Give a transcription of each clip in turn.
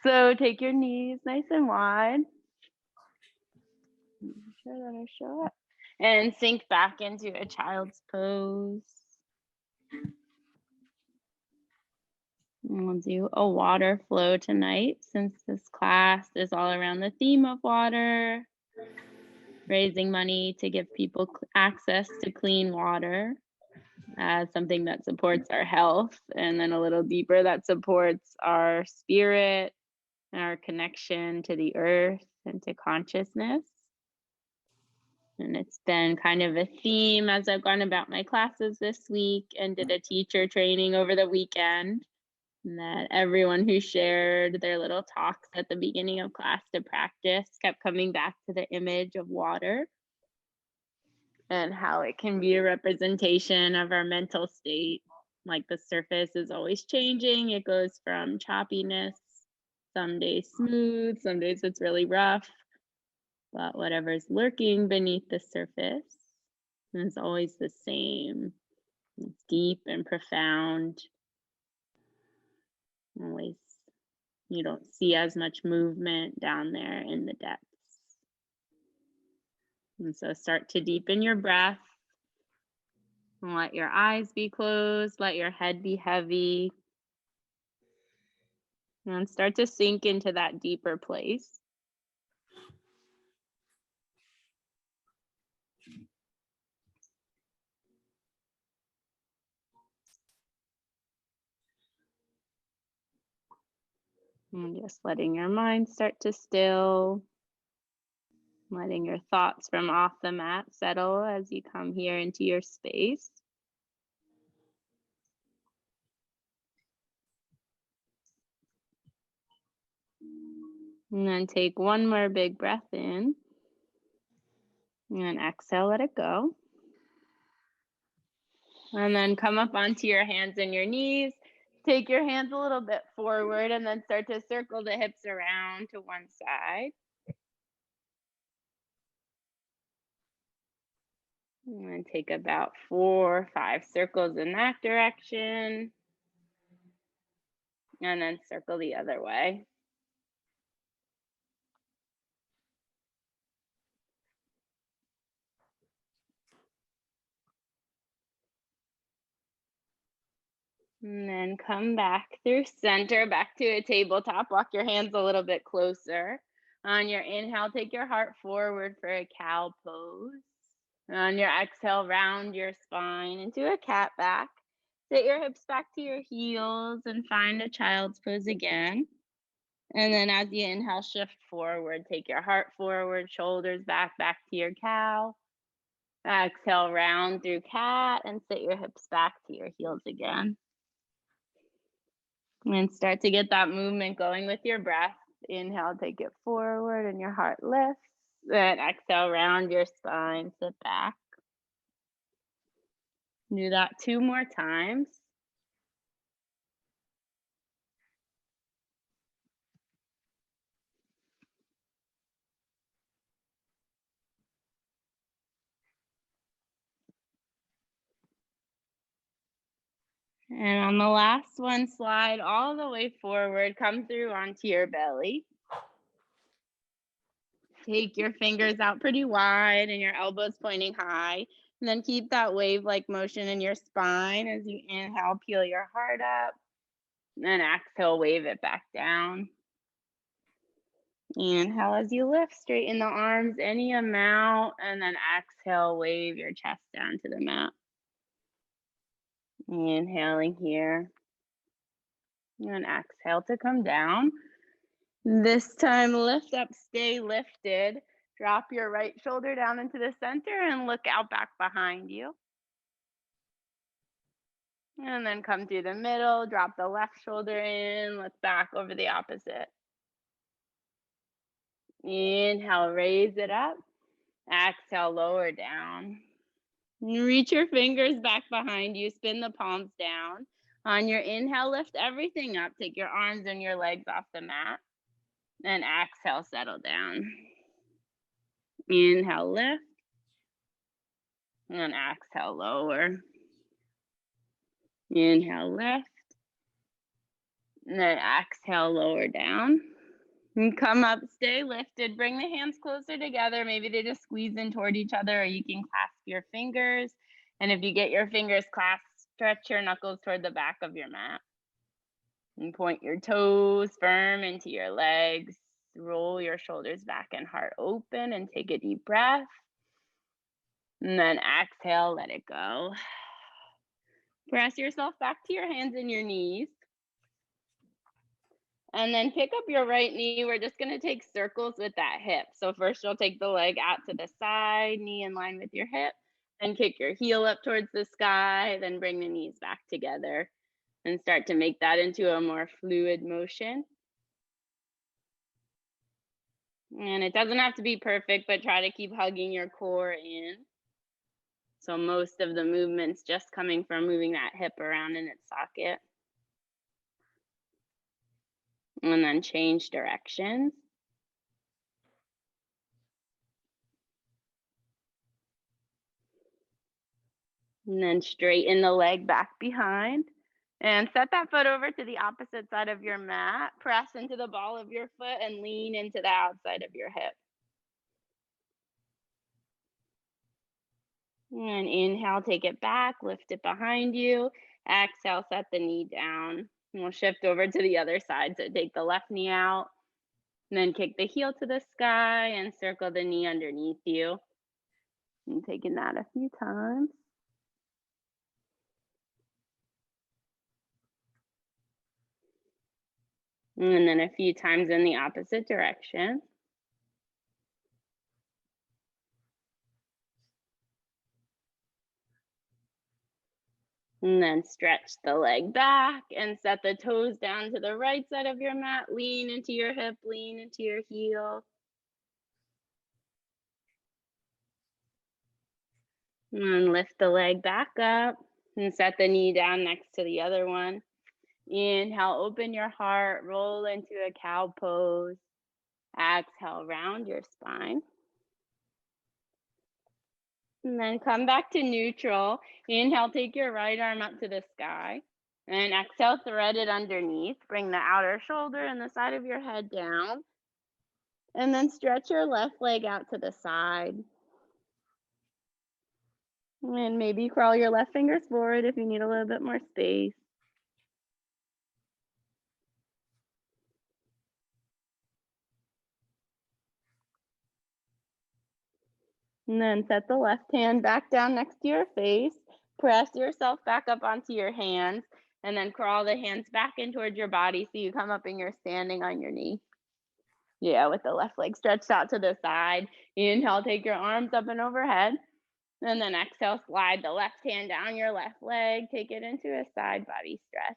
So take your knees nice and wide. Make sure that I show up. And sink back into a child's pose. And we'll do a water flow tonight, since this class is all around the theme of water, raising money to give people access to clean water as something that supports our health, and then a little deeper that supports our spirit and our connection to the earth and to consciousness. And it's been kind of a theme as I've gone about my classes this week and did a teacher training over the weekend, that everyone who shared their little talks at the beginning of class to practice kept coming back to the image of water and how it can be a representation of our mental state. Like the surface is always changing. It goes from choppiness, some days smooth, some days it's really rough, but whatever's lurking beneath the surface is always the same. It's deep and profound. Always, you don't see as much movement down there in the depths. And so start to deepen your breath. And let your eyes be closed, let your head be heavy. And start to sink into that deeper place. And just letting your mind start to still. Letting your thoughts from off the mat settle as you come here into your space. And then take one more big breath in. And exhale, let it go. And then come up onto your hands and your knees. Take your hands a little bit forward and then start to circle the hips around to one side. And then take about 4 or 5 circles in that direction. And then circle the other way. And then come back through center, back to a tabletop. Walk your hands a little bit closer. On your inhale, take your heart forward for a cow pose. On your exhale, round your spine into a cat back. Sit your hips back to your heels and find a child's pose again. And then as you inhale, shift forward. Take your heart forward, shoulders back to your cow. Exhale, round through cat and sit your hips back to your heels again. And start to get that movement going with your breath. Inhale, take it forward and your heart lifts. Then exhale, round your spine, sit back. Do that 2 more times. And on the last one, slide all the way forward, come through onto your belly. Take your fingers out pretty wide and your elbows pointing high. And then keep that wave-like motion in your spine as you inhale, peel your heart up. And then exhale, wave it back down. Inhale as you lift, straighten the arms any amount. And then exhale, wave your chest down to the mat. Inhaling here. And exhale to come down. This time, lift up, stay lifted. Drop your right shoulder down into the center and look out back behind you. And then come through the middle, drop the left shoulder in, look back over the opposite. Inhale, raise it up. Exhale, lower down. Reach your fingers back behind you, spin the palms down. On your inhale, lift everything up. Take your arms and your legs off the mat. And exhale, settle down. Inhale, lift. And exhale, lower. Inhale, lift. And then exhale, lower down. And come up, stay lifted, bring the hands closer together. Maybe they just squeeze in toward each other, or you can clasp your fingers. And if you get your fingers clasped, stretch your knuckles toward the back of your mat. And point your toes firm into your legs. Roll your shoulders back and heart open and take a deep breath. And then exhale, let it go. Press yourself back to your hands and your knees. And then pick up your right knee. We're just going to take circles with that hip. So first you'll take the leg out to the side, knee in line with your hip, and kick your heel up towards the sky, then bring the knees back together and start to make that into a more fluid motion. And it doesn't have to be perfect, but try to keep hugging your core in. So most of the movement's just coming from moving that hip around in its socket. And then change directions. And then straighten the leg back behind. And set that foot over to the opposite side of your mat. Press into the ball of your foot and lean into the outside of your hip. And inhale, take it back, lift it behind you. Exhale, set the knee down. And we'll shift over to the other side. So take the left knee out. And then kick the heel to the sky and circle the knee underneath you. And taking that a few times. And then a few times in the opposite direction. And then stretch the leg back and set the toes down to the right side of your mat. Lean into your hip, lean into your heel. And lift the leg back up and set the knee down next to the other one. Inhale, open your heart, roll into a cow pose. Exhale, round your spine. And then come back to neutral. Inhale, take your right arm up to the sky. And exhale, thread it underneath. Bring the outer shoulder and the side of your head down. And then stretch your left leg out to the side. And maybe crawl your left fingers forward if you need a little bit more space. And then set the left hand back down next to your face. Press yourself back up onto your hands. And then crawl the hands back in towards your body so you come up and you're standing on your knee. Yeah, with the left leg stretched out to the side. Inhale, take your arms up and overhead. And then exhale, slide the left hand down your left leg. Take it into a side body stretch.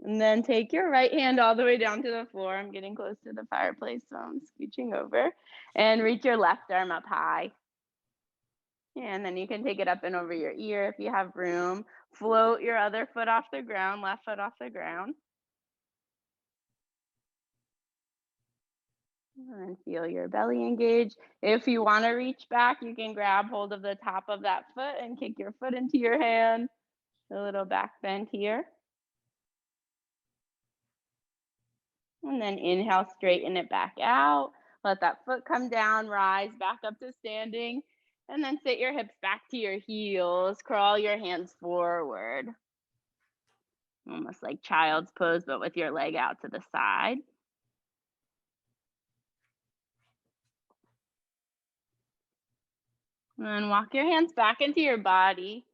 And then take your right hand all the way down to the floor. I'm getting close to the fireplace, so I'm scooching over. And reach your left arm up high. And then you can take it up and over your ear if you have room. Float your other foot off the ground, left foot off the ground. And feel your belly engage. If you want to reach back, you can grab hold of the top of that foot and kick your foot into your hand. A little back bend here. And then inhale, straighten it back out. Let that foot come down, rise back up to standing. And then sit your hips back to your heels. Crawl your hands forward. Almost like child's pose, but with your leg out to the side. And then walk your hands back into your body.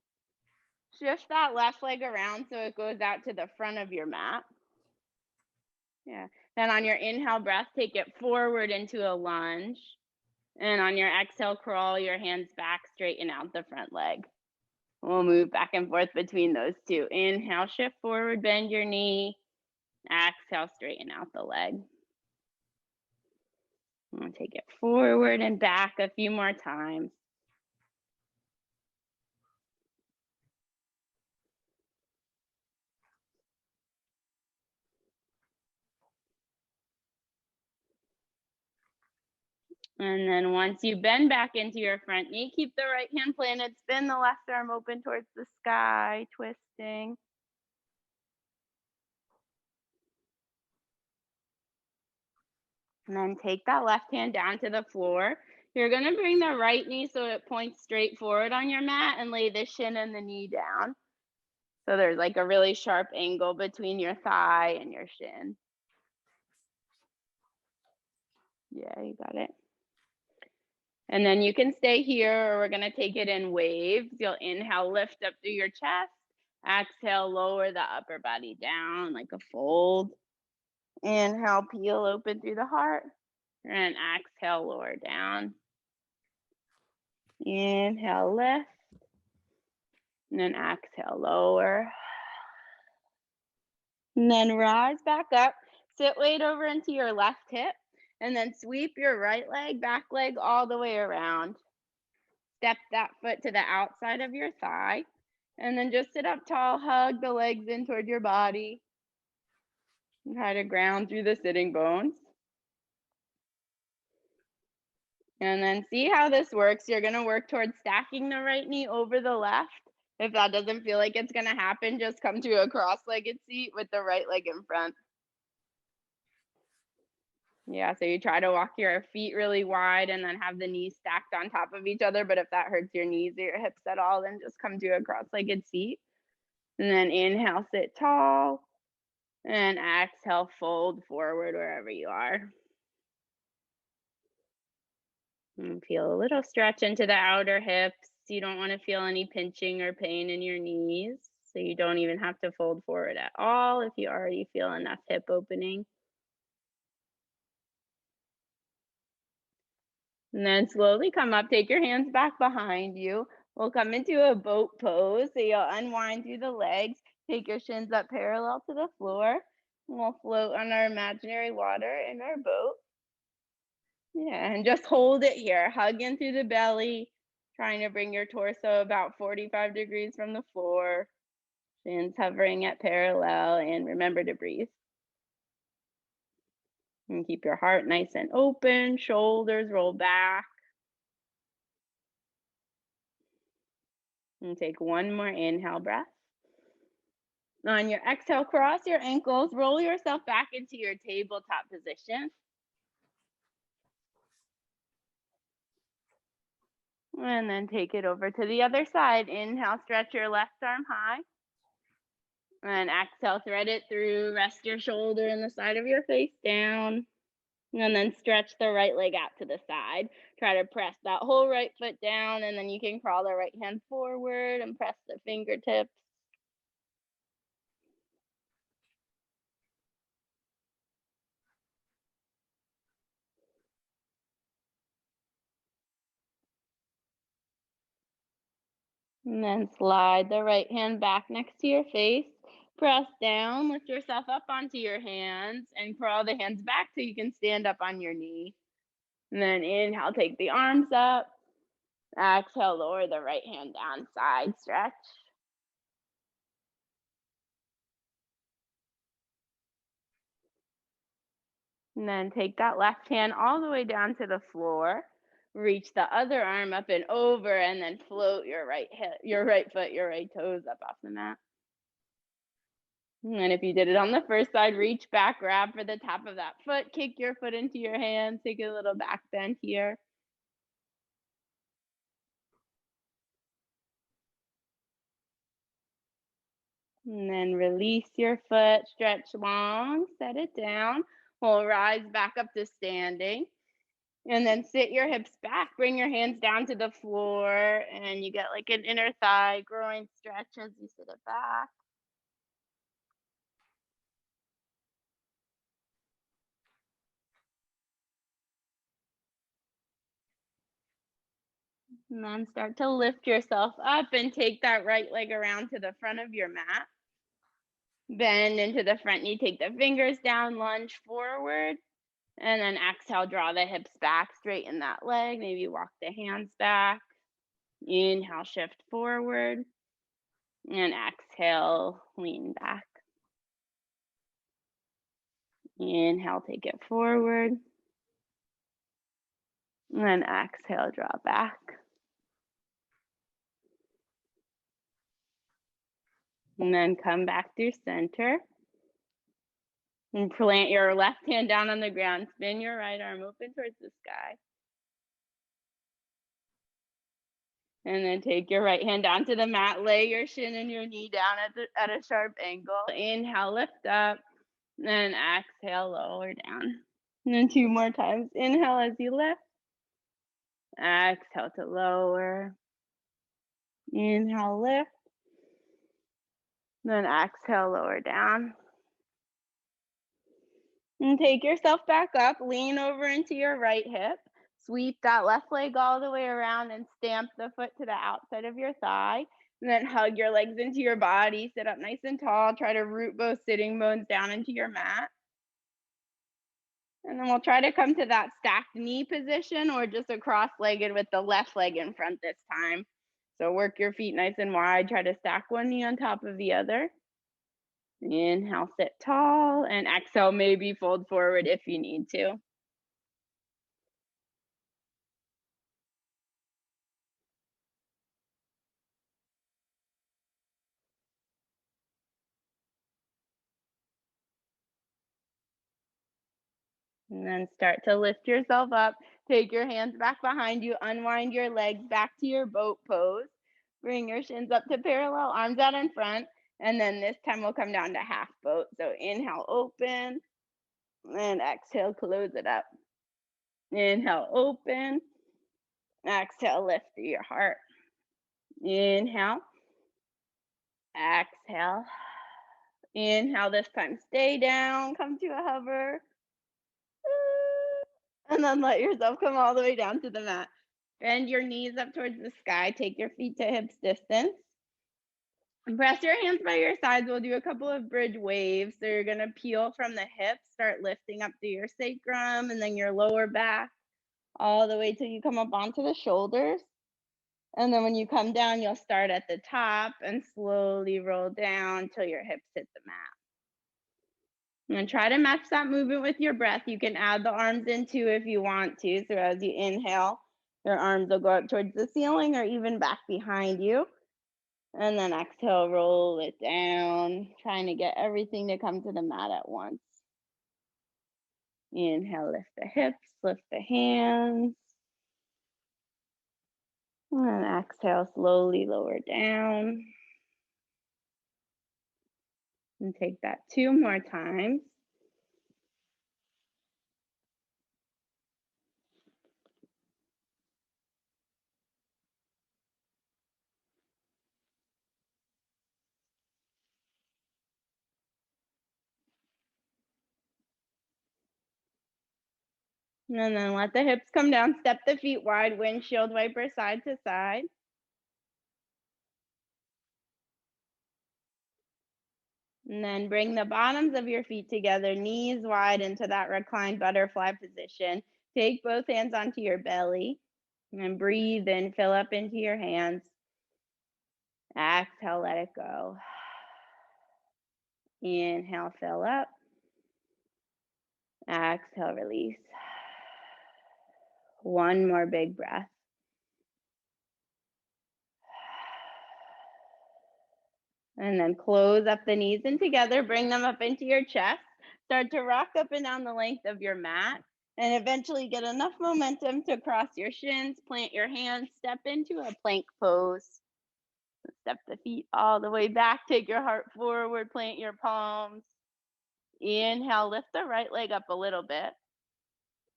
Shift that left leg around so it goes out to the front of your mat. Yeah. Then on your inhale breath, take it forward into a lunge. And on your exhale, crawl your hands back, straighten out the front leg. We'll move back and forth between those two. Inhale, shift forward, bend your knee. Exhale, straighten out the leg. We'll take it forward and back a few more times. And then once you bend back into your front knee, keep the right hand planted, spin the left arm open towards the sky, twisting. And then take that left hand down to the floor. You're gonna bring the right knee so it points straight forward on your mat and lay the shin and the knee down. So there's like a really sharp angle between your thigh and your shin. Yeah, you got it. And then you can stay here, or we're gonna take it in waves. You'll inhale, lift up through your chest. Exhale, lower the upper body down like a fold. Inhale, peel open through the heart. And exhale, lower down. Inhale, lift. And then exhale, lower. And then rise back up. Sit weight over into your left hip. And then sweep your right leg, back leg all the way around. Step that foot to the outside of your thigh. And then just sit up tall, hug the legs in toward your body. And try to ground through the sitting bones. And then see how this works. You're gonna work towards stacking the right knee over the left. If that doesn't feel like it's gonna happen, just come to a cross-legged seat with the right leg in front. Yeah, so you try to walk your feet really wide and then have the knees stacked on top of each other. But if that hurts your knees or your hips at all, then just come to a cross-legged seat. And then inhale, sit tall. And exhale, fold forward wherever you are. And feel a little stretch into the outer hips. You don't want to feel any pinching or pain in your knees. So you don't even have to fold forward at all if you already feel enough hip opening. And then slowly come up, take your hands back behind you. We'll come into a boat pose. So you'll unwind through the legs, take your shins up parallel to the floor. And we'll float on our imaginary water in our boat. Yeah, and just hold it here. Hug in through the belly, trying to bring your torso about 45 degrees from the floor. Shins hovering at parallel, and remember to breathe. And keep your heart nice and open, shoulders roll back. And take one more inhale breath. On your exhale, cross your ankles, roll yourself back into your tabletop position. And then take it over to the other side. Inhale, stretch your left arm high. And exhale, thread it through, rest your shoulder and the side of your face down. And then stretch the right leg out to the side. Try to press that whole right foot down, and then you can crawl the right hand forward and press the fingertips. And then slide the right hand back next to your face. Press down, lift yourself up onto your hands, and crawl the hands back so you can stand up on your knee. And then inhale, take the arms up. Exhale, lower the right hand down, side stretch. And then take that left hand all the way down to the floor. Reach the other arm up and over, and then float your right hip, your right foot, your right toes up off the mat. And if you did it on the first side, reach back, grab for the top of that foot, kick your foot into your hand, take a little back bend here. And then release your foot, stretch long, set it down. We'll rise back up to standing. And then sit your hips back, bring your hands down to the floor, and you get like an inner thigh groin stretch as you sit it back. And then start to lift yourself up and take that right leg around to the front of your mat. Bend into the front knee, take the fingers down, lunge forward, and then exhale, draw the hips back, straighten that leg, maybe walk the hands back. Inhale, shift forward, and exhale, lean back. Inhale, take it forward, and then exhale, draw back. And then come back through center. And plant your left hand down on the ground. Spin your right arm open towards the sky. And then take your right hand onto the mat. Lay your shin and your knee down at a sharp angle. Inhale, lift up. And exhale, lower down. And then 2 more times. Inhale as you lift. Exhale to lower. Inhale, lift. Then exhale, lower down. And take yourself back up. Lean over into your right hip. Sweep that left leg all the way around and stamp the foot to the outside of your thigh. And then hug your legs into your body. Sit up nice and tall. Try to root both sitting bones down into your mat. And then we'll try to come to that stacked knee position or just a cross-legged with the left leg in front this time. So work your feet nice and wide. Try to stack one knee on top of the other. Inhale, sit tall, and exhale, maybe fold forward if you need to. And then start to lift yourself up. Take your hands back behind you. Unwind your legs back to your boat pose. Bring your shins up to parallel, arms out in front. And then this time we'll come down to half boat. So inhale, open. And exhale, close it up. Inhale, open. Exhale, lift through your heart. Inhale. Exhale. Inhale, this time stay down. Come to a hover. And then let yourself come all the way down to the mat. Bend your knees up towards the sky. Take your feet to hips distance. And press your hands by your sides. We'll do a couple of bridge waves. So you're going to peel from the hips, start lifting up through your sacrum and then your lower back all the way till you come up onto the shoulders. And then when you come down, you'll start at the top and slowly roll down till your hips hit the mat. And try to match that movement with your breath. You can add the arms in too if you want to. So as you inhale, your arms will go up towards the ceiling or even back behind you. And then exhale, roll it down, trying to get everything to come to the mat at once. Inhale, lift the hips, lift the hands. And exhale, slowly lower down. And take that 2 more times. And then let the hips come down, step the feet wide, windshield wiper side to side. And then bring the bottoms of your feet together, knees wide into that reclined butterfly position. Take both hands onto your belly and then breathe in, fill up into your hands. Exhale, let it go. Inhale, fill up. Exhale, release. One more big breath. And then close up the knees in together, bring them up into your chest. Start to rock up and down the length of your mat and eventually get enough momentum to cross your shins, plant your hands, step into a plank pose. Step the feet all the way back, take your heart forward, plant your palms. Inhale, lift the right leg up a little bit.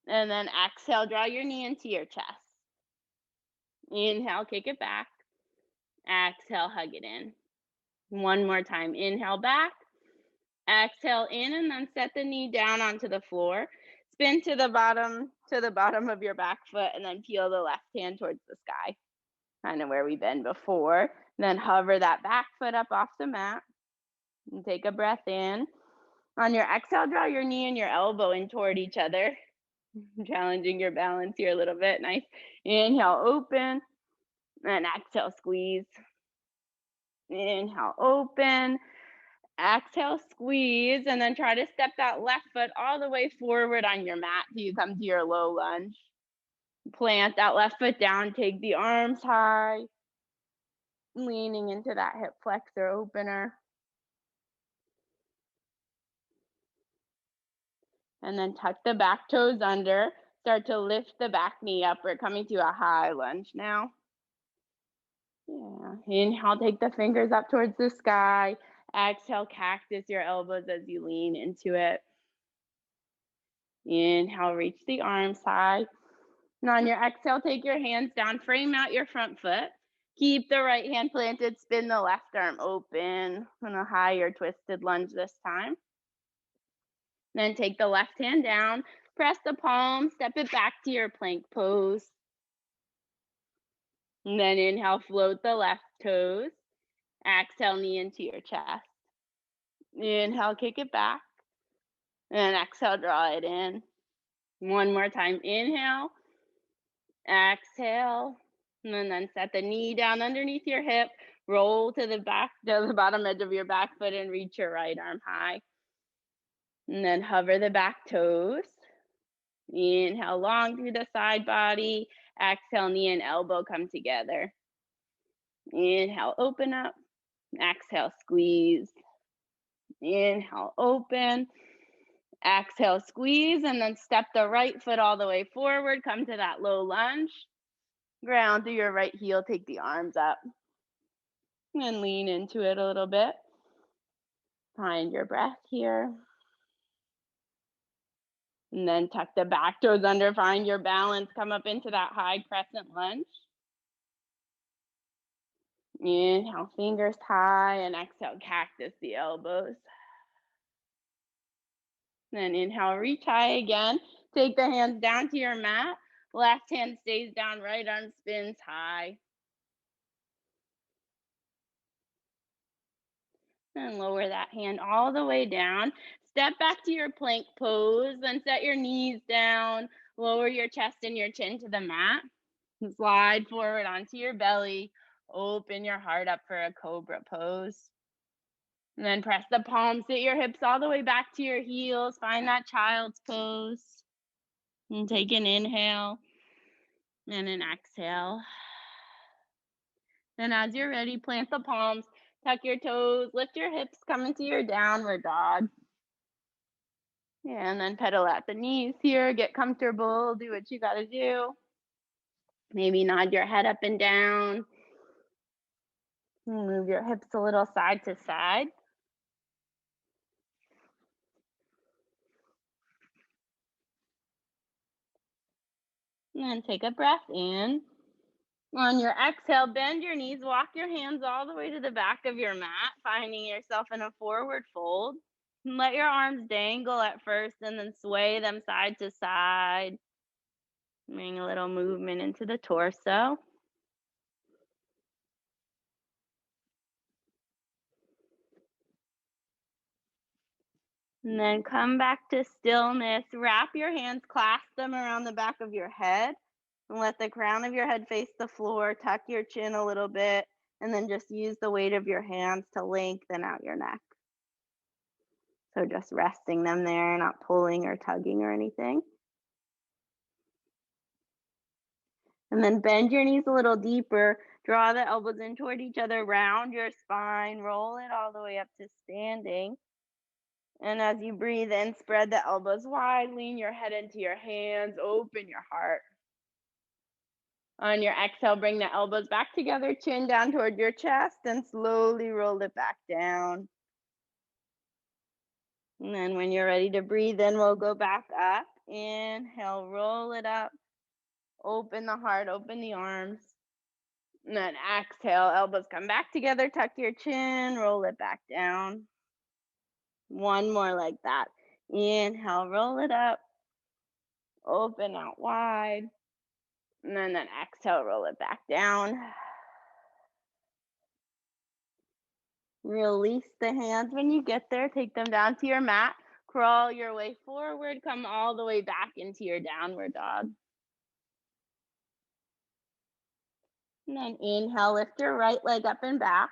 And then exhale, draw your knee into your chest. Inhale, kick it back. Exhale, hug it in. One more time. Inhale back. Exhale in and then set the knee down onto the floor. Spin to the bottom of your back foot and then peel the left hand towards the sky. Kind of where we've been before. Then hover that back foot up off the mat. And take a breath in. On your exhale, draw your knee and your elbow in toward each other. Challenging your balance here a little bit. Nice. Inhale, open. And exhale, squeeze. Inhale, open. Exhale, squeeze, and then try to step that left foot all the way forward on your mat till you come to your low lunge. Plant that left foot down, take the arms high, leaning into that hip flexor opener. And then tuck the back toes under. Start to lift the back knee up. We're coming to a high lunge now. Yeah. Inhale, take the fingers up towards the sky. Exhale, cactus your elbows as you lean into it. Inhale, reach the arms high. And on your exhale, take your hands down, frame out your front foot. Keep the right hand planted, spin the left arm open in a higher twisted lunge this time. Then take the left hand down, press the palm, step it back to your plank pose. And then inhale, float the left toes. Exhale, knee into your chest. Inhale, kick it back. And exhale, draw it in. One more time. Inhale. Exhale. And then set the knee down underneath your hip. Roll to the bottom edge of your back foot and reach your right arm high. And then hover the back toes. Inhale long through the side body. Exhale, knee and elbow come together. Inhale, open up. Exhale, squeeze. Inhale, open. Exhale, squeeze, and then step the right foot all the way forward. Come to that low lunge. Ground through your right heel. Take the arms up. And lean into it a little bit. Find your breath here. And then tuck the back toes under. Find your balance. Come up into that high crescent lunge. Inhale, fingers high, and exhale, cactus the elbows. Then inhale, reach high again. Take the hands down to your mat. Left hand stays down, right arm spins high. And lower that hand all the way down. Step back to your plank pose, then set your knees down. Lower your chest and your chin to the mat. Slide forward onto your belly. Open your heart up for a cobra pose. And then press the palms, sit your hips all the way back to your heels. Find that child's pose. And take an inhale and an exhale. Then as you're ready, plant the palms, tuck your toes, lift your hips, come into your downward dog. Yeah, and then pedal at the knees here. Get comfortable. Do what you got to do. Maybe nod your head up and down. Move your hips a little side to side. And then take a breath in. On your exhale, bend your knees. Walk your hands all the way to the back of your mat, finding yourself in a forward fold. And let your arms dangle at first and then sway them side to side. Bring a little movement into the torso. And then come back to stillness. Wrap your hands, clasp them around the back of your head. And let the crown of your head face the floor. Tuck your chin a little bit. And then just use the weight of your hands to lengthen out your neck. So just resting them there, not pulling or tugging or anything. And then bend your knees a little deeper. Draw the elbows in toward each other. Round your spine. Roll it all the way up to standing. And as you breathe in, spread the elbows wide. Lean your head into your hands. Open your heart. On your exhale, bring the elbows back together. Chin down toward your chest. And slowly roll it back down. And then when you're ready to breathe in, we'll go back up. Inhale, roll it up. Open the heart, open the arms. And then exhale, elbows come back together. Tuck your chin, roll it back down. One more like that. Inhale, roll it up. Open out wide. And then exhale, roll it back down. Release the hands when you get there. Take them down to your mat. Crawl your way forward. Come all the way back into your downward dog. And then inhale, lift your right leg up and back.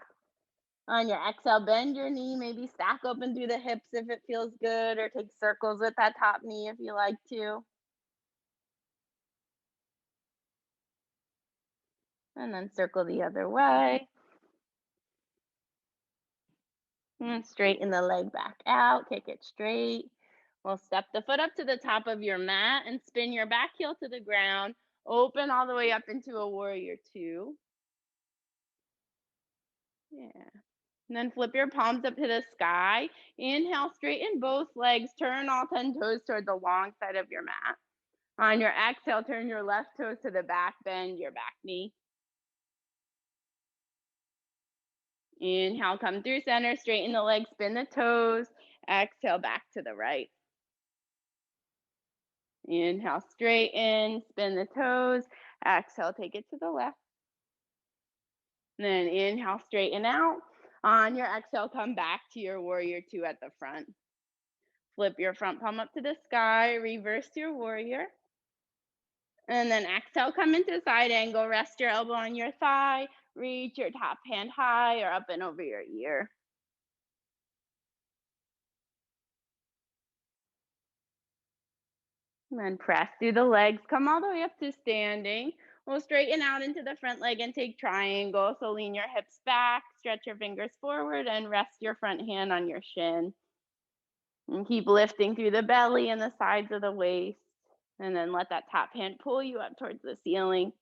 On your exhale, bend your knee, maybe stack open through the hips if it feels good, or take circles with that top knee if you like to. And then circle the other way. And then straighten the leg back out, kick it straight. Well, step the foot up to the top of your mat and spin your back heel to the ground. Open all the way up into a warrior two. Yeah. And then flip your palms up to the sky. Inhale, straighten both legs. Turn all 10 toes toward the long side of your mat. On your exhale, turn your left toes to the back, bend your back knee. Inhale, come through center, straighten the legs, spin the toes. Exhale, back to the right. Inhale, straighten, spin the toes. Exhale, take it to the left. And then inhale, straighten out. On your exhale, come back to your warrior two at the front. Flip your front palm up to the sky, reverse your warrior. And then exhale, come into side angle, rest your elbow on your thigh, reach your top hand high or up and over your ear. And then press through the legs, come all the way up to standing. We'll straighten out into the front leg and take triangle. So lean your hips back, stretch your fingers forward, and rest your front hand on your shin. And keep lifting through the belly and the sides of the waist. And then let that top hand pull you up towards the ceiling.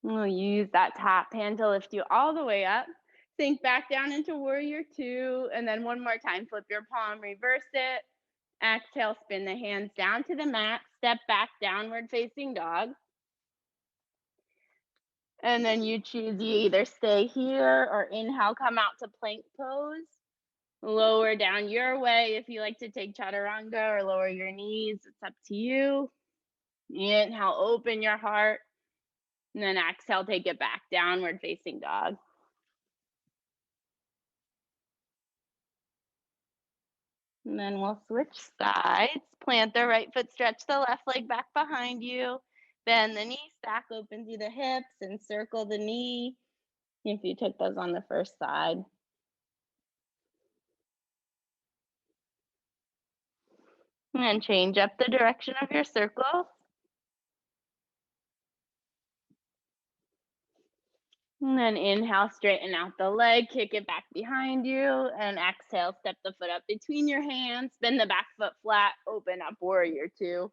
We'll use that top hand to lift you all the way up. Sink back down into warrior two. And then one more time, flip your palm, reverse it. Exhale, spin the hands down to the mat. Step back, downward facing dog. And then you choose, you either stay here or inhale, come out to plank pose. Lower down your way if you like to take chaturanga or lower your knees. It's up to you. Inhale, open your heart. And then exhale, take it back, downward facing dog. And then we'll switch sides. Plant the right foot, stretch the left leg back behind you. Bend the knee, stack open through the hips, and circle the knee if you took those on the first side. And then change up the direction of your circle. And then inhale, straighten out the leg, kick it back behind you. And exhale, step the foot up between your hands, bend the back foot flat, open up warrior two.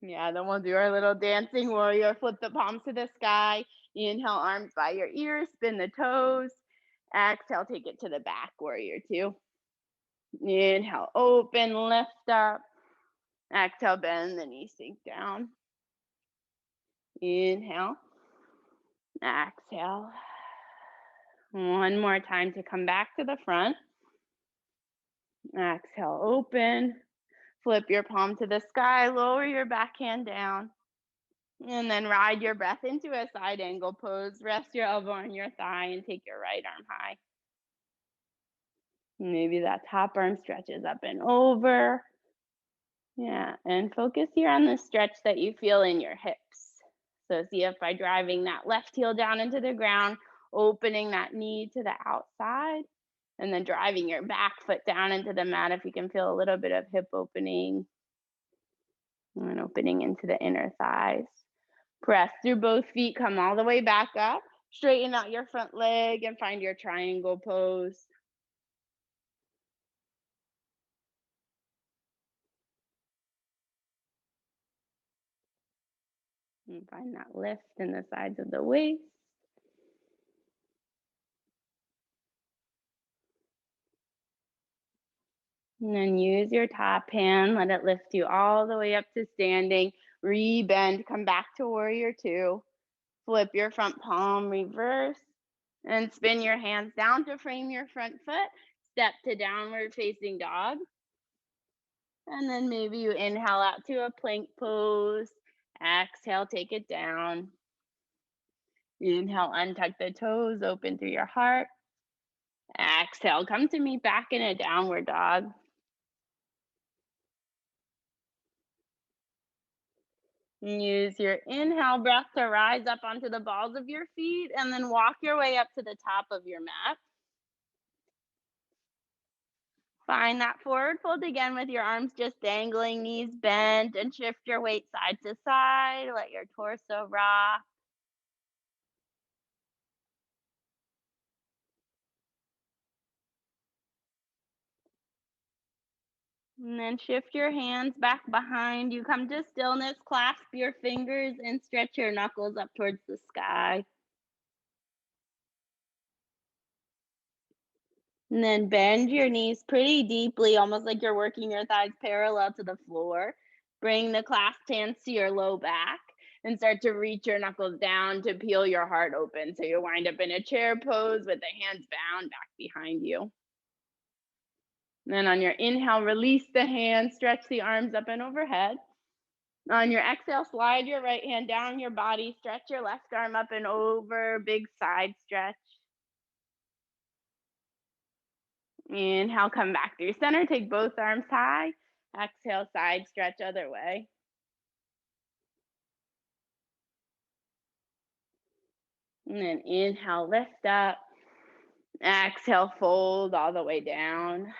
Yeah, then we'll do our little dancing warrior. Flip the palms to the sky. Inhale, arms by your ears, spin the toes. Exhale, take it to the back, warrior two. Inhale, open, lift up. Exhale, bend the knee, sink down. Inhale. Exhale. One more time to come back to the front. Exhale, open. Flip your palm to the sky, lower your backhand down. And then ride your breath into a side angle pose. Rest your elbow on your thigh and take your right arm high. Maybe that top arm stretches up and over. Yeah, and focus here on the stretch that you feel in your hips. So see if by driving that left heel down into the ground, opening that knee to the outside, and then driving your back foot down into the mat if you can feel a little bit of hip opening and opening into the inner thighs. Press through both feet, come all the way back up. Straighten out your front leg and find your triangle pose. And find that lift in the sides of the waist. And then use your top hand, let it lift you all the way up to standing. Rebend, come back to warrior two. Flip your front palm, reverse, and spin your hands down to frame your front foot. Step to downward facing dog. And then maybe you inhale out to a plank pose. Exhale, take it down. Inhale, untuck the toes, open through your heart. Exhale, come to me back in a downward dog. Use your inhale breath to rise up onto the balls of your feet and then walk your way up to the top of your mat. Find that forward fold again with your arms just dangling, knees bent, and shift your weight side to side. Let your torso rock. And then shift your hands back behind you. Come to stillness, clasp your fingers, and stretch your knuckles up towards the sky. And then bend your knees pretty deeply, almost like you're working your thighs parallel to the floor. Bring the clasped hands to your low back and start to reach your knuckles down to peel your heart open. So you wind up in a chair pose with the hands bound back behind you. And then on your inhale, release the hands, stretch the arms up and overhead. On your exhale, slide your right hand down your body, stretch your left arm up and over, big side stretch. Inhale, come back through center, take both arms high. Exhale, side stretch other way. And then inhale, lift up. Exhale, fold all the way down.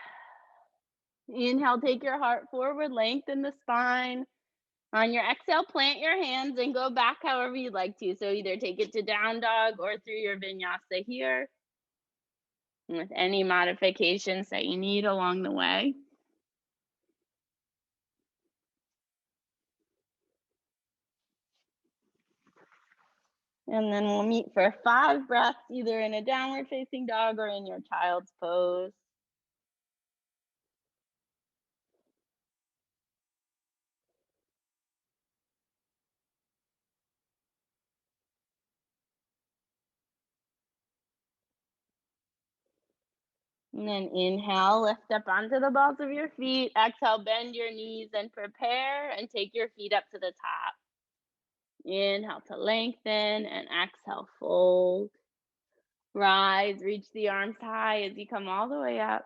Inhale, take your heart forward, lengthen the spine. On your exhale, plant your hands and go back however you'd like to. So either take it to down dog or through your vinyasa here, with any modifications that you need along the way. And then we'll meet for 5 breaths, either in a downward facing dog or in your child's pose. And then inhale, lift up onto the balls of your feet. Exhale, bend your knees and prepare and take your feet up to the top. Inhale to lengthen and exhale, fold. Rise, reach the arms high as you come all the way up.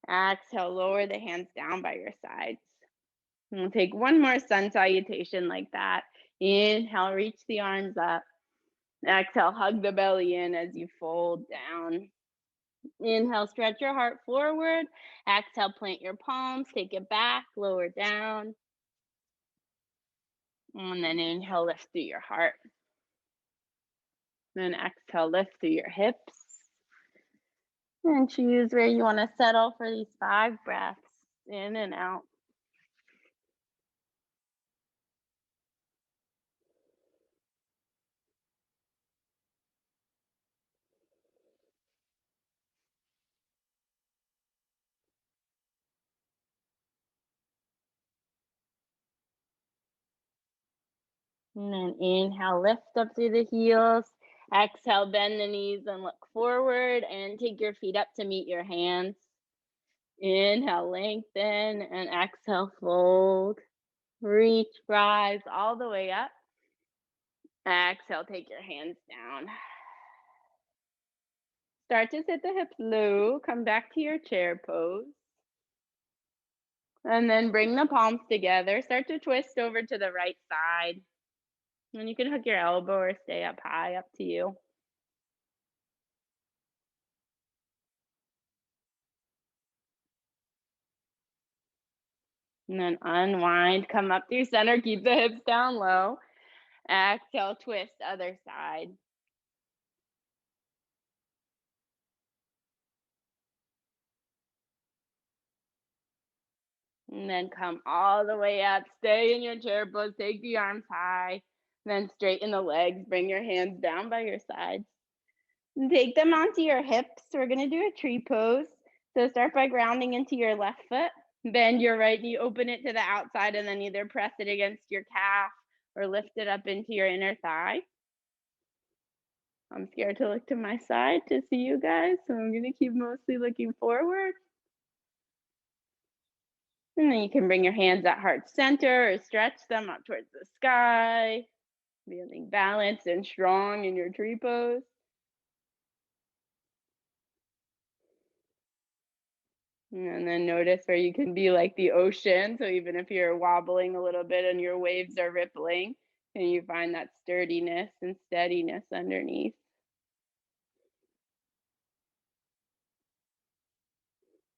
Exhale, lower the hands down by your sides. And we'll take one more sun salutation like that. Inhale, reach the arms up. Exhale, hug the belly in as you fold down. Inhale, stretch your heart forward. Exhale, plant your palms, take it back, lower down. And then inhale, lift through your heart. Then exhale, lift through your hips. And choose where you want to settle for these 5 breaths, in and out. And then inhale, lift up through the heels. Exhale, bend the knees and look forward and take your feet up to meet your hands. Inhale, lengthen, and exhale, fold. Reach, rise all the way up. Exhale, take your hands down. Start to sit the hips low. Come back to your chair pose. And then bring the palms together. Start to twist over to the right side. And you can hook your elbow or stay up high, up to you. And then unwind, come up through center, keep the hips down low. Exhale, twist other side. And then come all the way up, stay in your chair pose, take the arms high. Then straighten the legs, bring your hands down by your sides. And take them onto your hips. We're gonna do a tree pose. So start by grounding into your left foot. Bend your right knee, open it to the outside, and then either press it against your calf or lift it up into your inner thigh. I'm scared to look to my side to see you guys, so I'm gonna keep mostly looking forward. And then you can bring your hands at heart center or stretch them up towards the sky, feeling balanced and strong in your tree pose. And then notice where you can be like the ocean. So even if you're wobbling a little bit and your waves are rippling, and you find that sturdiness and steadiness underneath.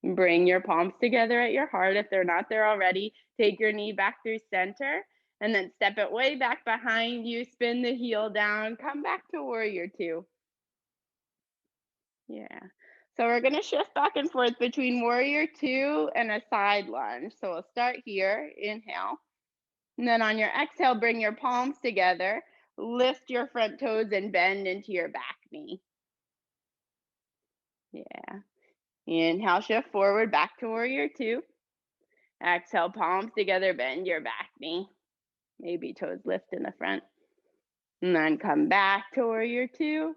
Bring your palms together at your heart. If they're not there already, take your knee back through center and then step it way back behind you. Spin the heel down. Come back to warrior 2. Yeah. So we're going to shift back and forth between warrior two and a side lunge. So we'll start here, inhale. And then on your exhale, bring your palms together, lift your front toes and bend into your back knee. Yeah. Inhale, shift forward, back to warrior two. Exhale, palms together, bend your back knee. Maybe toes lift in the front. And then come back to warrior two.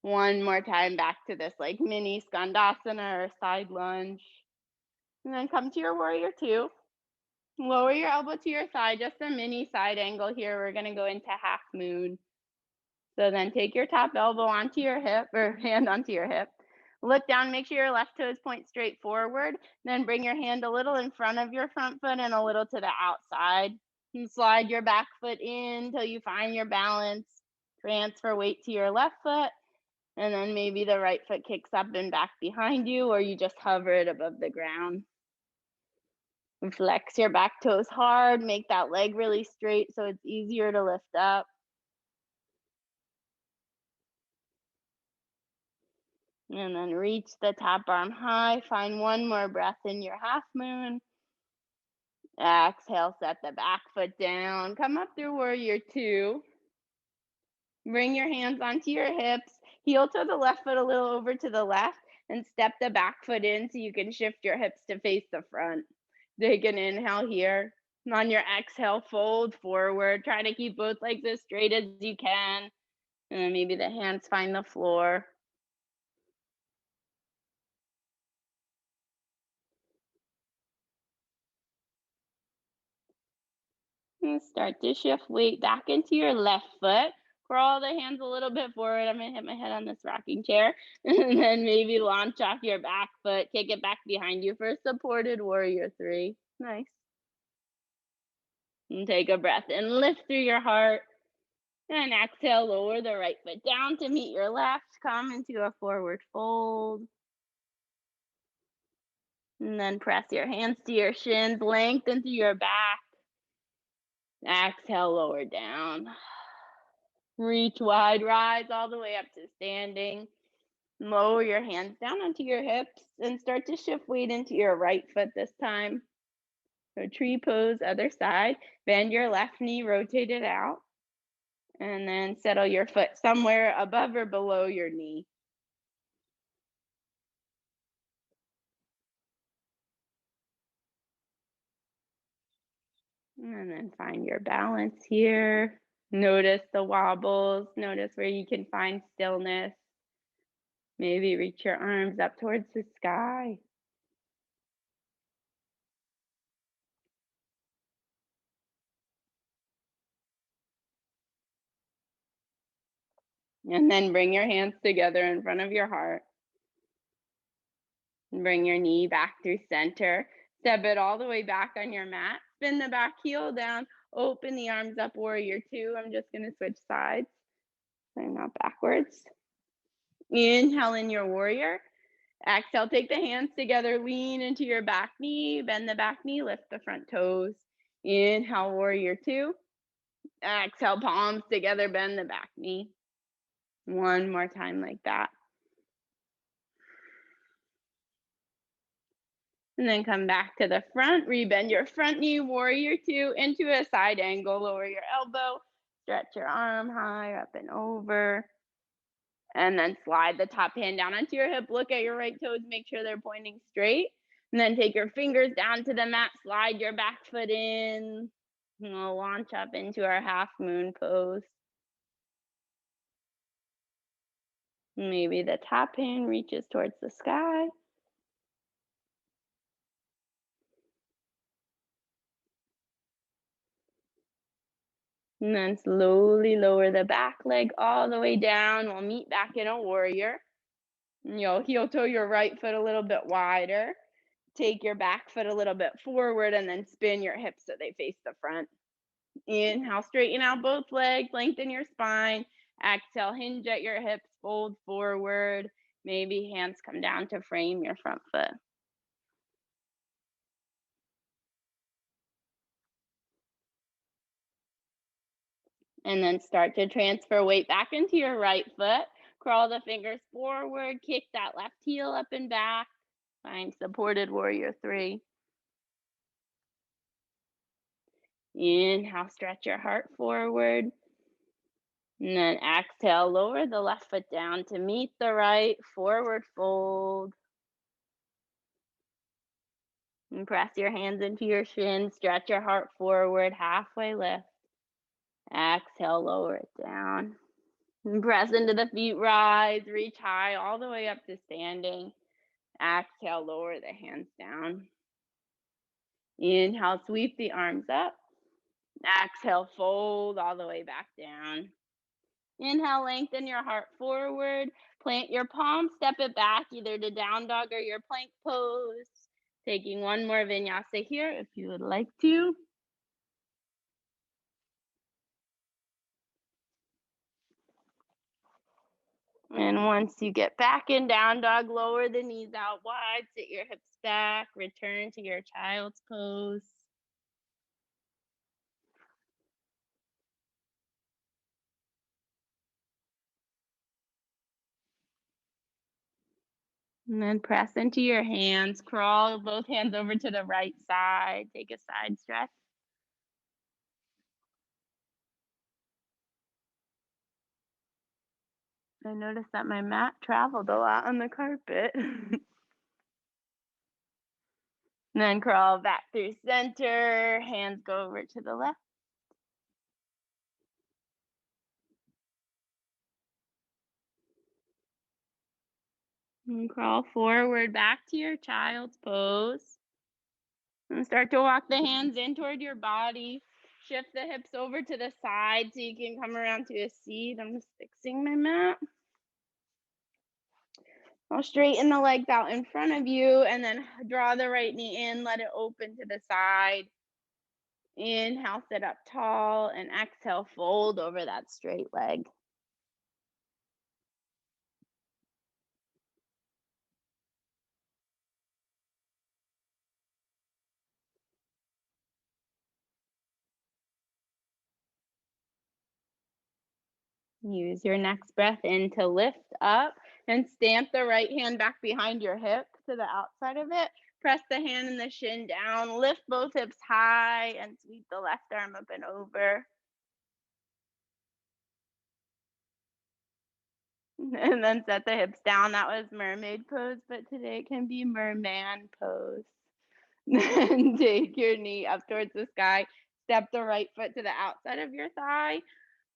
One more time back to this like mini skandasana or side lunge. And then come to your warrior two. Lower your elbow to your thigh, just a mini side angle here. We're going to go into half moon. So then take your top elbow onto your hip, or hand onto your hip. Look down, make sure your left toes point straight forward. Then bring your hand a little in front of your front foot and a little to the outside. And slide your back foot in until you find your balance. Transfer weight to your left foot. And then maybe the right foot kicks up and back behind you, or you just hover it above the ground. Flex your back toes hard. Make that leg really straight so it's easier to lift up. And then reach the top arm high. Find one more breath in your half moon. Exhale, set the back foot down. Come up through warrior two. Bring your hands onto your hips. Heel to the left foot a little over to the left and step the back foot in so you can shift your hips to face the front. Take an inhale here. And on your exhale, fold forward. Try to keep both legs as straight as you can. And then maybe the hands find the floor. And start to shift weight back into your left foot. Crawl the hands a little bit forward. I'm going to hit my head on this rocking chair. And then maybe launch off your back foot. Kick it back behind you for supported warrior three. Nice. And take a breath and lift through your heart. And exhale, lower the right foot down to meet your left. Come into a forward fold. And then press your hands to your shins. Lengthen through your back. Exhale, lower down. Reach wide, rise all the way up to standing. Lower your hands down onto your hips and start to shift weight into your right foot this time. So tree pose, other side. Bend your left knee, rotate it out. And then settle your foot somewhere above or below your knee. And then find your balance here. Notice the wobbles. Notice where you can find stillness. Maybe reach your arms up towards the sky. And then bring your hands together in front of your heart. And bring your knee back through center. Step it all the way back on your mat. Spin the back heel down. Open the arms up, warrior two. I'm just going to switch sides. So I'm not backwards. Inhale in your warrior. Exhale, take the hands together. Lean into your back knee. Bend the back knee. Lift the front toes. Inhale, warrior two. Exhale, palms together. Bend the back knee. One more time like that. And then come back to the front, rebend your front knee, warrior two, into a side angle, lower your elbow, stretch your arm high, up and over. And then slide the top hand down onto your hip, look at your right toes, make sure they're pointing straight. And then take your fingers down to the mat, slide your back foot in. And we'll launch up into our half moon pose. Maybe the top hand reaches towards the sky. And then slowly lower the back leg all the way down. We'll meet back in a warrior. And you'll heel toe your right foot a little bit wider. Take your back foot a little bit forward and then spin your hips so they face the front. Inhale, straighten out both legs, lengthen your spine. Exhale, hinge at your hips, fold forward. Maybe hands come down to frame your front foot. And then start to transfer weight back into your right foot. Crawl the fingers forward, kick that left heel up and back. Find supported warrior 3. Inhale, stretch your heart forward. And then exhale, lower the left foot down to meet the right, forward fold. And press your hands into your shins, stretch your heart forward, halfway lift. Exhale, lower it down. And press into the feet, rise, reach high, all the way up to standing. Exhale, lower the hands down. Inhale, sweep the arms up. Exhale, fold all the way back down. Inhale, lengthen your heart forward. Plant your palm, step it back either to down dog or your plank pose. Taking one more vinyasa here if you would like to. And once you get back in down dog, lower the knees out wide, sit your hips back, return to your child's pose. And then press into your hands, crawl both hands over to the right side, take a side stretch. I noticed that my mat traveled a lot on the carpet. And then crawl back through center, hands go over to the left. And crawl forward back to your child's pose. And start to walk the hands in toward your body. Shift the hips over to the side so you can come around to a seat. I'm just fixing my mat. I'll straighten the legs out in front of you and then draw the right knee in, let it open to the side. Inhale, sit up tall, and exhale, fold over that straight leg. Use your next breath in to lift up and stamp the right hand back behind your hip to the outside of it. Press the hand and the shin down, lift both hips high, and sweep the left arm up and over. And then set the hips down. That was mermaid pose, but today it can be merman pose. Then take your knee up towards the sky. Step the right foot to the outside of your thigh.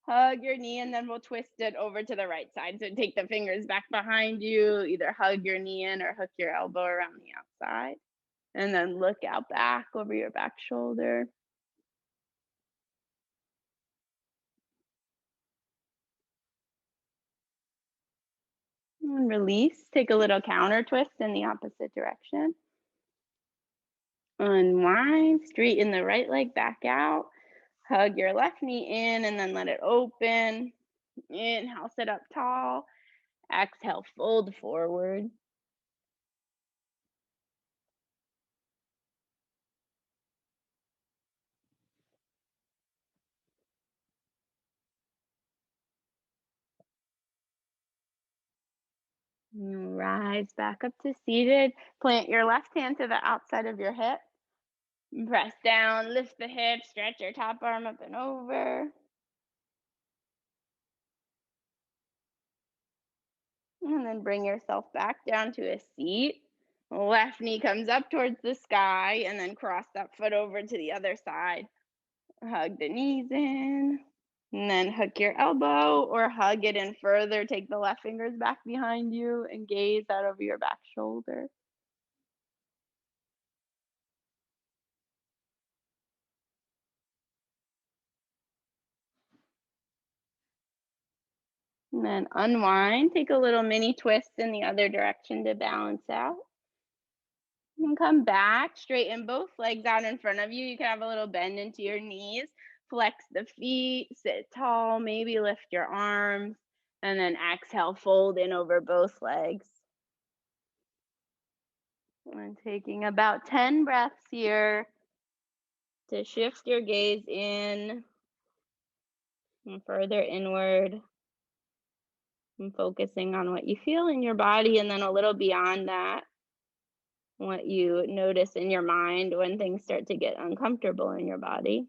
Hug your knee, and then we'll twist it over to the right side. So take the fingers back behind you. Either hug your knee in or hook your elbow around the outside. And then look out back over your back shoulder. And release. Take a little counter twist in the opposite direction. Unwind. Straighten the right leg back out. Hug your left knee in and then let it open. Inhale, sit up tall. Exhale, fold forward. Rise back up to seated. Plant your left hand to the outside of your hip. Press down, lift the hip, stretch your top arm up and over. And then bring yourself back down to a seat. Left knee comes up towards the sky, and then cross that foot over to the other side. Hug the knees in. And then hook your elbow or hug it in further. Take the left fingers back behind you and gaze out over your back shoulder. And then unwind. Take a little mini twist in the other direction to balance out. And come back, straighten both legs out in front of you. You can have a little bend into your knees. Flex the feet, sit tall, maybe lift your arms. And then exhale, fold in over both legs. And taking about 10 breaths here to shift your gaze in and further inward. and focusing on what you feel in your body, and then a little beyond that, what you notice in your mind when things start to get uncomfortable in your body.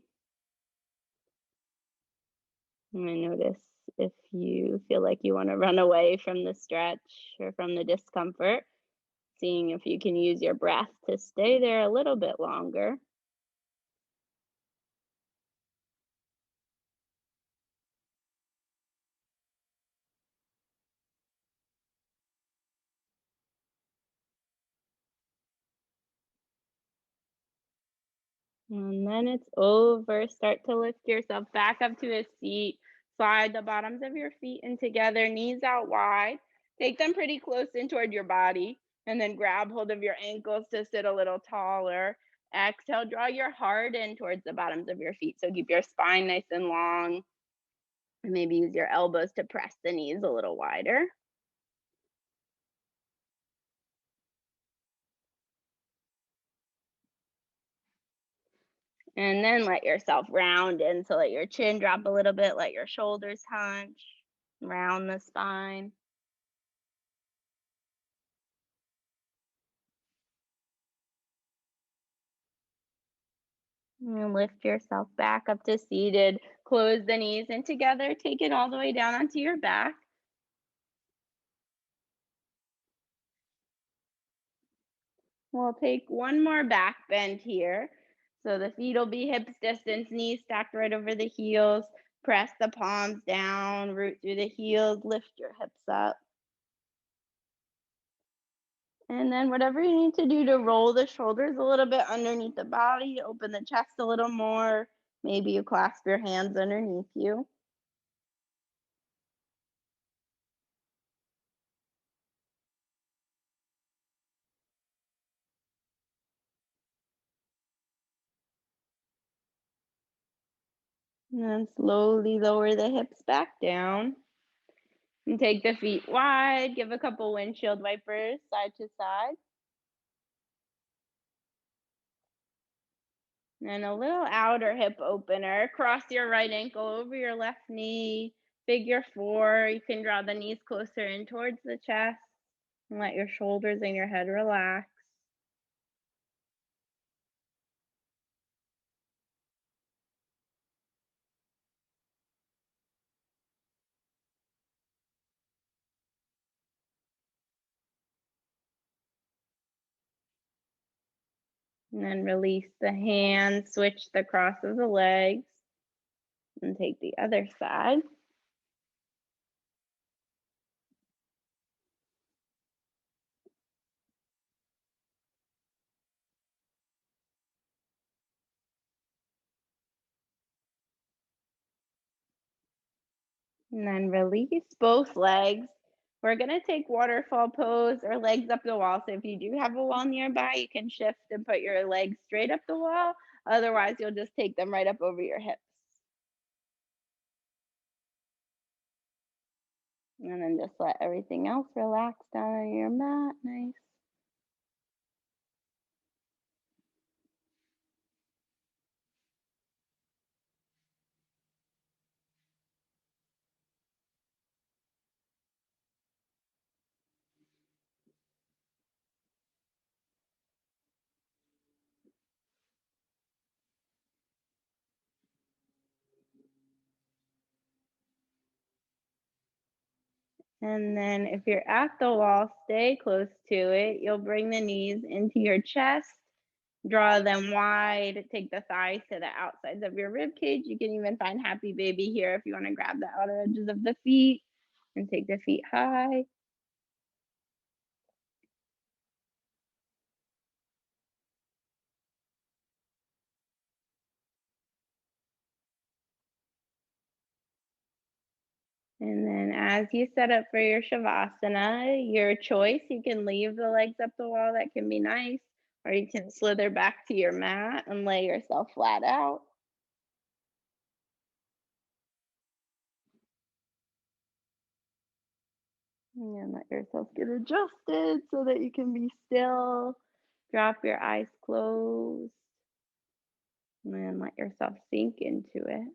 And I notice if you feel like you want to run away from the stretch or from the discomfort, seeing if you can use your breath to stay there a little bit longer. And then it's over. Start to lift yourself back up to a seat. Slide the bottoms of your feet in together, knees out wide. Take them pretty close in toward your body, and then grab hold of your ankles to sit a little taller. Exhale, draw your heart in towards the bottoms of your feet. So keep your spine nice and long. And maybe use your elbows to press the knees a little wider. And then let yourself round in. So let your chin drop a little bit, let your shoulders hunch, round the spine. And lift yourself back up to seated. Close the knees in together. Take it all the way down onto your back. We'll take one more back bend here. So the feet will be hips distance, knees stacked right over the heels. Press the palms down, root through the heels, lift your hips up. And then whatever you need to do to roll the shoulders a little bit underneath the body, open the chest a little more. Maybe you clasp your hands underneath you. And then slowly lower the hips back down. And take the feet wide, give a couple windshield wipers side to side. And a little outer hip opener. Cross your right ankle over your left knee. Figure four. You can draw the knees closer in towards the chest and let your shoulders and your head relax. And then release the hands, switch the cross of the legs, and take the other side. And then release both legs. We're going to take waterfall pose or legs up the wall. So if you do have a wall nearby, you can shift and put your legs straight up the wall. Otherwise, you'll just take them right up over your hips. And then just let everything else relax down on your mat. Nice. And then if you're at the wall, stay close to it. You'll bring the knees into your chest. Draw them wide. Take the thighs to the outsides of your rib cage. You can even find happy baby here if you want to grab the outer edges of the feet and take the feet high. And then as you set up for your shavasana, your choice, you can leave the legs up the wall. That can be nice. Or you can slither back to your mat and lay yourself flat out. And let yourself get adjusted so that you can be still. Drop your eyes closed. And then let yourself sink into it.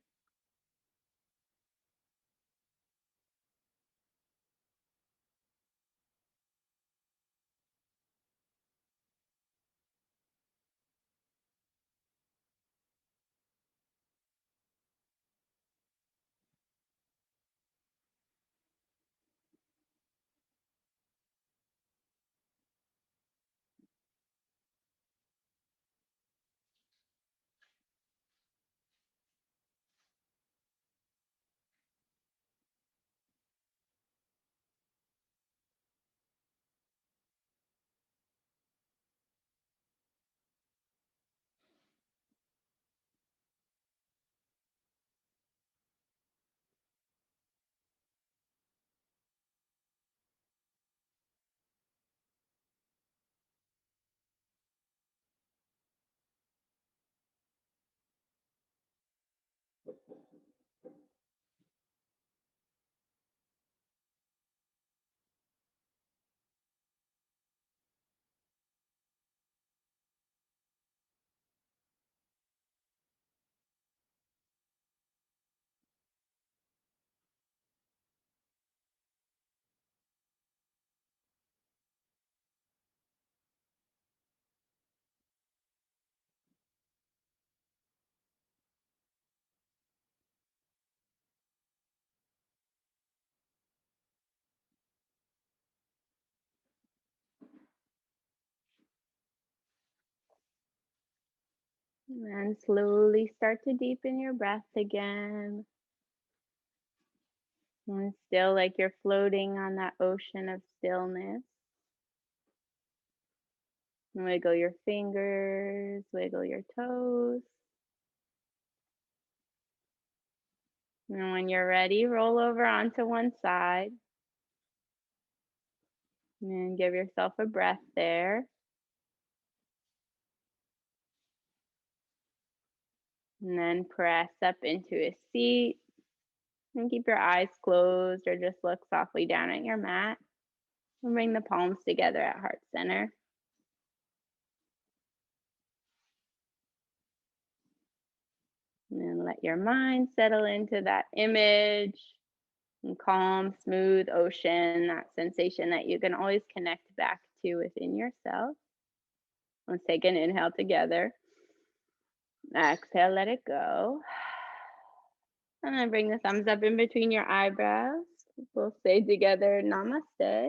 And slowly start to deepen your breath again. And still like you're floating on that ocean of stillness. Wiggle your fingers, wiggle your toes. And when you're ready, roll over onto one side. And give yourself a breath there. And then press up into a seat. And keep your eyes closed or just look softly down at your mat. And bring the palms together at heart center. And then let your mind settle into that image and calm, smooth ocean, that sensation that you can always connect back to within yourself. Let's take an inhale together. Exhale, let it go. And then bring the thumbs up in between your eyebrows. We'll say together, namaste.